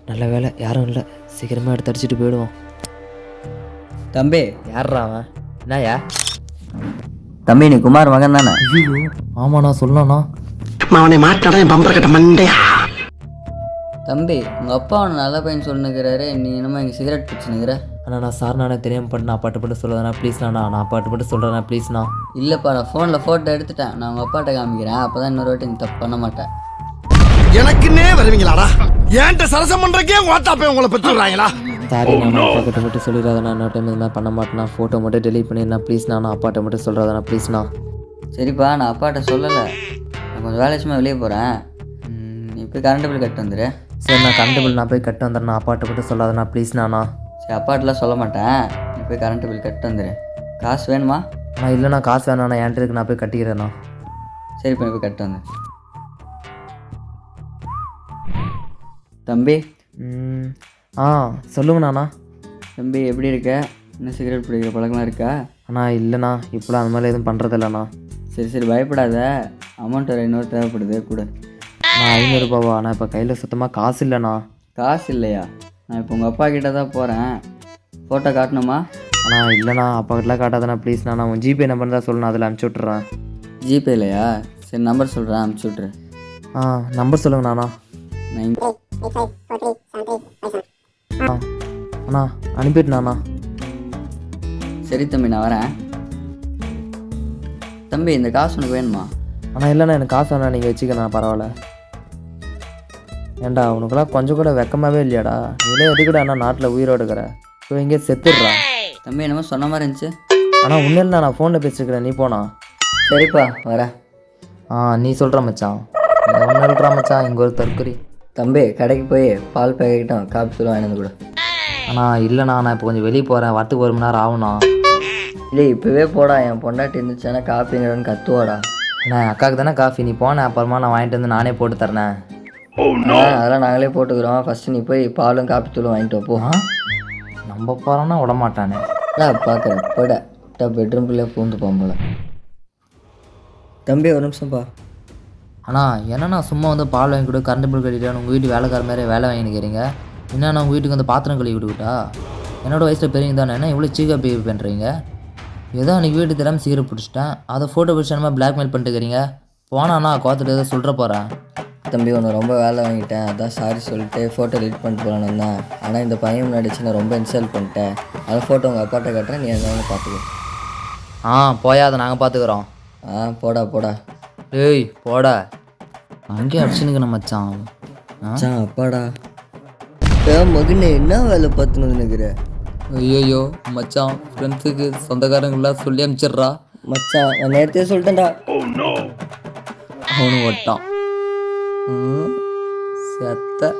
நல்ல வேலை யாரும் இல்லை, சீக்கிரமாக எடுத்து அடிச்சுட்டு போயிடுவோம். தம்பி, யார்ரா அவன்? என்னயா? தம்பி நீ குமார் மகன் தானே? ஐயோ ஆமாண்ணா, சொல்லணா. அவனை மாட்டாடா என் பம்பர கட்ட மண்டையா. தம்பி, உங்கள் அப்பா அவனை நல்ல பையன் சொல்லுங்கிறாரு, நீ என்னமோ இங்கே சிகரெட் பிடிச்சுனுங்கிற. அண்ணா நான் சார் நானே தெரியாமல் பட்டு நான் பாட்டு சொல்லாதண்ணா ப்ளீஸ்ண்ணா. நான் பாட்டு சொல்கிறேண்ணா ப்ளீஸ்ண்ணா. இல்லைப்பா, நான் ஃபோனில் ஃபோட்டோ எடுத்துட்டேன், நான் உங்கள் அப்பாட்ட காமிக்கிறேன், அப்போ தான் இன்னொரு வாட்டி நீ தப்பு பண்ண மாட்டேன். எனக்குன்னே வருவீங்களாடா? ஏன்ட்ட சரசம் பண்றக்கே ஓட்டாப்பே உங்களை பெற்றுறாங்களா? சாரி நான் அப்பாக்கிட்ட மட்டும் சொல்லிடாதண்ணா, இன்னொரு டைம் இது மாதிரி பண்ண மாட்டேண்ணா. ஃபோட்டோ மட்டும் டெலிட் பண்ணிடுண்ணா ப்ளீஸ்ண்ணா. நான் அப்பாட்ட மட்டும் சொல்கிறாதண்ணா ப்ளீஸ்ண்ணா. சரிப்பா, நான் அப்பாட்ட சொல்லலை, நான் கொஞ்சம் வேலை விஷயமா வெளியே போகிறேன், நீ போய் கரண்ட் பில் கட்டு வந்துடு. சரி நான் கரண்ட் பில் நான் போய் கட்ட வந்துடுறேன், அப்பாட்ட மட்டும் சொல்லாதண்ணா ப்ளீஸ்ண்ணா. சரி, அப்பாட்டெலாம் சொல்ல மாட்டேன், நீ போய் கரண்ட் பில் கட்டு வந்துடு. காசு வேணுமா? இல்லைண்ணா காசு வேணாண்ணா, என்கிட்ட இருக்கு, நான் போய் கட்டிக்கிறேண்ணா. சரிப்பா, நீ போய் கட்டு வந்து. தம்பி. சொல்லுங்கண்ணா. தம்பி எப்படி இருக்க? இன்னும் சிகரெட் பிடிக்கிற பழக்கமாக இருக்கா? இல்லைண்ணா, இப்போலாம் அந்த மாதிரி எதுவும் பண்ணுறதில்லண்ணா. சரி பயப்படாத, அமௌண்ட் ஒரு 500 தேவைப்படுது கூட. 500 ரூபாவா? நான் இப்போ கையில் சுத்தமாக காசு இல்லைண்ணா. காசு இல்லையா? நான் இப்போ உங்கள் அப்பா கிட்ட தான் போகிறேன், ஃபோட்டோ காட்டணுமா? இல்லைண்ணா, அப்பா கிட்டலாம் காட்டாதாண்ணா ப்ளீஸ்ண்ணா. நான் உன் ஜிபே நம்பர் தான் சொல்லணும், அதில் அனுப்பிச்சி விட்றேன். ஜிபே இல்லையா? சரி நம்பர் சொல்கிறேன், அனுப்பிச்சி விட்ரு. நம்பர் சொல்லுங்கண்ணா. 9. அண்ணா அனுப்பிட்டுண்ணா. சரி தம்பி, நான் வரேன். தம்பி, இந்த காசு உனக்கு வேணுமா? இல்லைண்ணா, எனக்கு காசு வேணா, நீங்கள் வச்சுக்கண்ணா, பரவாயில்ல. ஏண்டா உனக்குலாம் கொஞ்சம் கூட வெக்கமாகவே இல்லையாடா? நீங்களே எதுக்குடா அண்ணா நாட்டில் உயிரோடு இருக்கிற? இப்போ இங்கே செத்துடுறா. தம்பி என்னமோ சொன்ன மாதிரி இருந்துச்சு. உண்மையில நான் ஃபோனில் பேசிருக்கிறேன், நீ போனா. சரிப்பா வரேன். நீ சொல்கிற மச்சான், ஒன்று சொல்கிறா மச்சான், இங்கே ஒரு தற்கொலை. தம்பி, கடைக்கு போய் பால் பேக்கிட்டோம் காப்பி தூள் வாங்கினது கூட. இல்லைண்ணா, நான் இப்போ கொஞ்சம் வெளியே போகிறேன், வரத்துக்கு 1 மணி நேரம் ஆகுண்ணா. இல்லை இப்போவே போடா, என் பொண்டாட்டி இருந்துச்சுன்னா காப்பிங்கிறன்னு கத்துவாடா. அக்காவுக்கு தானே காஃபி, நீ போனேன் அப்புறமா நான் வாங்கிட்டு வந்து நானே போட்டு தரேன். அதெல்லாம் நாங்களே போட்டுக்கிறோம், ஃபஸ்ட்டு நீ போய் பாலும் காப்பி தூளும் வாங்கிட்டு வைப்போ. நம்ம போகிறோன்னா விடமாட்டானே. பார்க்குறேன் போட பெட்ரூம்குள்ளே பூந்து போகும்போல. தம்பி ஒரு நிமிஷம்ப்பா. என்னண்ணா சும்மா வந்து பால் வாங்கி கொடு, கரண்ட் பில் கட்டிட்டேன், உங்கள் வீட்டு வேலைக்கார மாதிரி வேலை வாங்கிக்கிறீங்க. என்னண்ணா உங்கள் வீட்டுக்கு வந்து பாத்திரம் கழுவி விட்டுக்கிட்டா? என்னோட வயசில் பெரியவங்க தானே, என்ன இவ்வளோ சீக்காக பிஹேவ் பண்ணுறீங்க? ஏதோ அன்றைக்கி வீட்டு தெரியாமல் சீக்கிரம் பிடிச்சிட்டேன், அதை ஃபோட்டோ பிடிச்சி நம்ம பிளாக்மெயில் பண்ணிட்டுக்கிறீங்க. போனாண்ணா கோத்துட்டு ஏதோ சொல்கிற போகிறேன். தம்பி ஒன்று ரொம்ப வேலை வாங்கிட்டேன், அதான் சாரி சொல்லிட்டு ஃபோட்டோ எடிட் பண்ணிட்டு போகலான்னு தான். ஆனால் இந்த பையன் முன்னாடிச்சு நான் ரொம்ப இன்சல்ட் பண்ணிட்டேன், அதை ஃபோட்டோ உங்கள் அப்பாட்ட கட்டுறேன், நீ என்ன பார்த்துக்கோ. போயா, அதை நாங்கள் பார்த்துக்குறோம். போடா. ஏய் போடா, அங்கேயே அடிச்சுனுக்கணும் மச்சான். அப்பாடா மகனே, என்ன வேலை பார்த்துன்னு நினைக்கிற? ஐயோ மச்சான், ஃப்ரெண்ட்ஸுக்கு சொந்தக்காரங்களாம் சொல்லி அனுப்பிச்சிட்றா. மச்சான் நான் நேரத்தையே சொல்லிட்டேன்டா. அவனு ஓட்டான் செத்த.